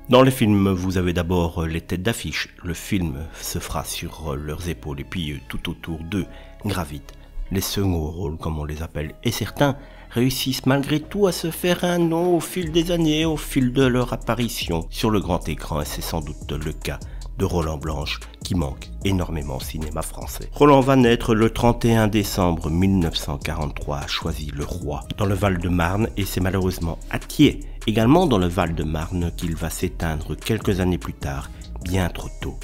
Dans les films, vous avez d'abord les têtes d'affiche. Le film se fera sur leurs épaules et puis tout autour d'eux gravitent les seconds rôles, comme on les appelle. Et certains réussissent malgré tout à se faire un nom au fil des années, au fil de leur apparition sur le grand écran. Et c'est sans doute le cas de Roland Blanche, qui manque énormément au cinéma français. Roland va naître le 31 décembre 1943 à Choisy-le-Roi, dans le Val-de-Marne, et c'est malheureusement à Thiers, également dans le Val-de-Marne, qu'il va s'éteindre quelques années plus tard, bien trop tôt.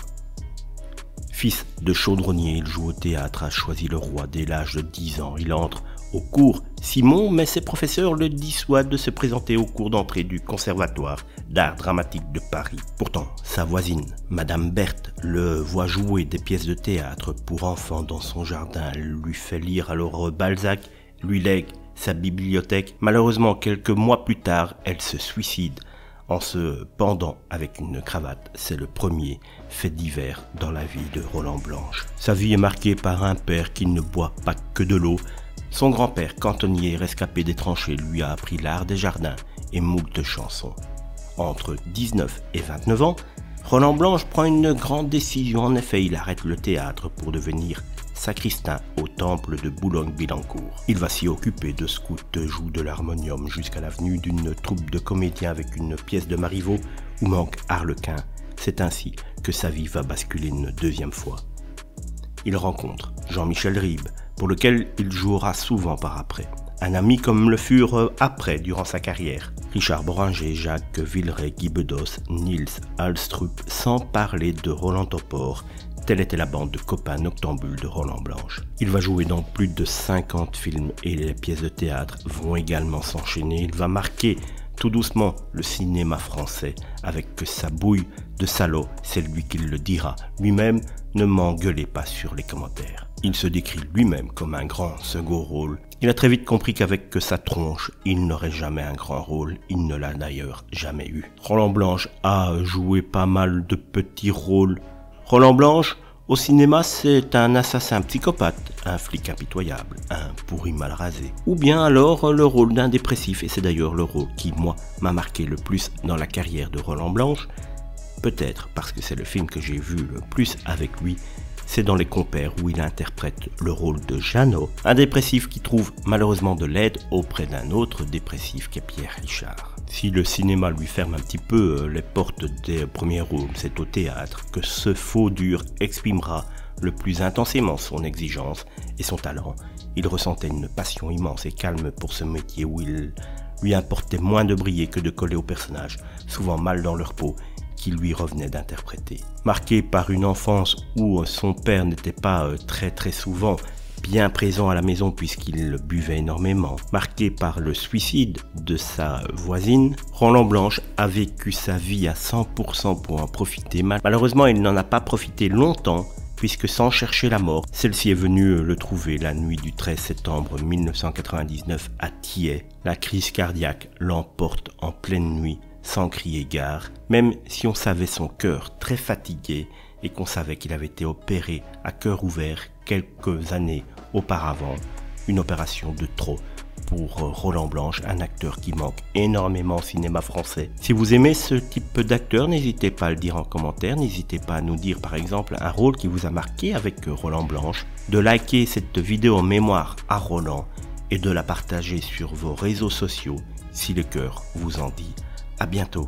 Fils de chaudronnier, il joue au théâtre à Choisy-le-Roi dès l'âge de 10 ans. Il entre au cours Simon, mais ses professeurs le dissuadent de se présenter au cours d'entrée du Conservatoire d'art dramatique de Paris. Pourtant, sa voisine, Madame Berthe, le voit jouer des pièces de théâtre pour enfants dans son jardin. Elle lui fait lire alors Balzac, lui lègue sa bibliothèque. Malheureusement, quelques mois plus tard, elle se suicide en se pendant avec une cravate. C'est le premier fait divers dans la vie de Roland Blanche. Sa vie est marquée par un père qui ne boit pas que de l'eau. Son grand-père, cantonnier rescapé des tranchées, lui a appris l'art des jardins et moult chansons. Entre 19 et 29 ans, Roland Blanche prend une grande décision. En effet, il arrête le théâtre pour devenir sacristain au temple de Boulogne-Billancourt. Il va s'y occuper de scout, joue de l'harmonium jusqu'à la venue d'une troupe de comédiens avec une pièce de Marivaux où manque Harlequin. C'est ainsi que sa vie va basculer une deuxième fois. Il rencontre Jean-Michel Ribes, pour lequel il jouera souvent par après. Un ami comme le furent après durant sa carrière. Richard Bohringer, Jacques Villeray, Guy Bedos, Niels Ahlstrup, sans parler de Roland Topor. Telle était la bande de copains noctambules de Roland Blanche. Il va jouer dans plus de 50 films et les pièces de théâtre vont également s'enchaîner. Il va marquer tout doucement le cinéma français avec sa bouille de salaud, c'est lui qui le dira. Lui-même, ne m'engueulez pas sur les commentaires. Il se décrit lui-même comme un grand second rôle. Il a très vite compris qu'avec sa tronche, il n'aurait jamais un grand rôle. Il ne l'a d'ailleurs jamais eu. Roland Blanche a joué pas mal de petits rôles. Roland Blanche, au cinéma, c'est un assassin psychopathe, un flic impitoyable, un pourri mal rasé. Ou bien alors le rôle d'un dépressif, et c'est d'ailleurs le rôle qui, moi, m'a marqué le plus dans la carrière de Roland Blanche. Peut-être parce que c'est le film que j'ai vu le plus avec lui, c'est dans Les Compères où il interprète le rôle de Jeannot, un dépressif qui trouve malheureusement de l'aide auprès d'un autre dépressif qu'est Pierre Richard. Si le cinéma lui ferme un petit peu les portes des premiers rôles, c'est au théâtre que ce faux dur exprimera le plus intensément son exigence et son talent. Il ressentait une passion immense et calme pour ce métier où il lui importait moins de briller que de coller aux personnages, souvent mal dans leur peau, qui lui revenait d'interpréter. Marqué par une enfance où son père n'était pas très souvent bien présent à la maison puisqu'il buvait énormément, marqué par le suicide de sa voisine, Roland Blanche a vécu sa vie à 100% pour en profiter. Malheureusement, il n'en a pas profité longtemps puisque sans chercher la mort, celle-ci est venue le trouver la nuit du 13 septembre 1999 à Thiers. La crise cardiaque l'emporte en pleine nuit, sans crier gare, même si on savait son cœur très fatigué et qu'on savait qu'il avait été opéré à cœur ouvert quelques années auparavant, une opération de trop pour Roland Blanche, un acteur qui manque énormément au cinéma français. Si vous aimez ce type d'acteur, n'hésitez pas à le dire en commentaire, n'hésitez pas à nous dire par exemple un rôle qui vous a marqué avec Roland Blanche, de liker cette vidéo en mémoire à Roland et de la partager sur vos réseaux sociaux si le cœur vous en dit. À bientôt.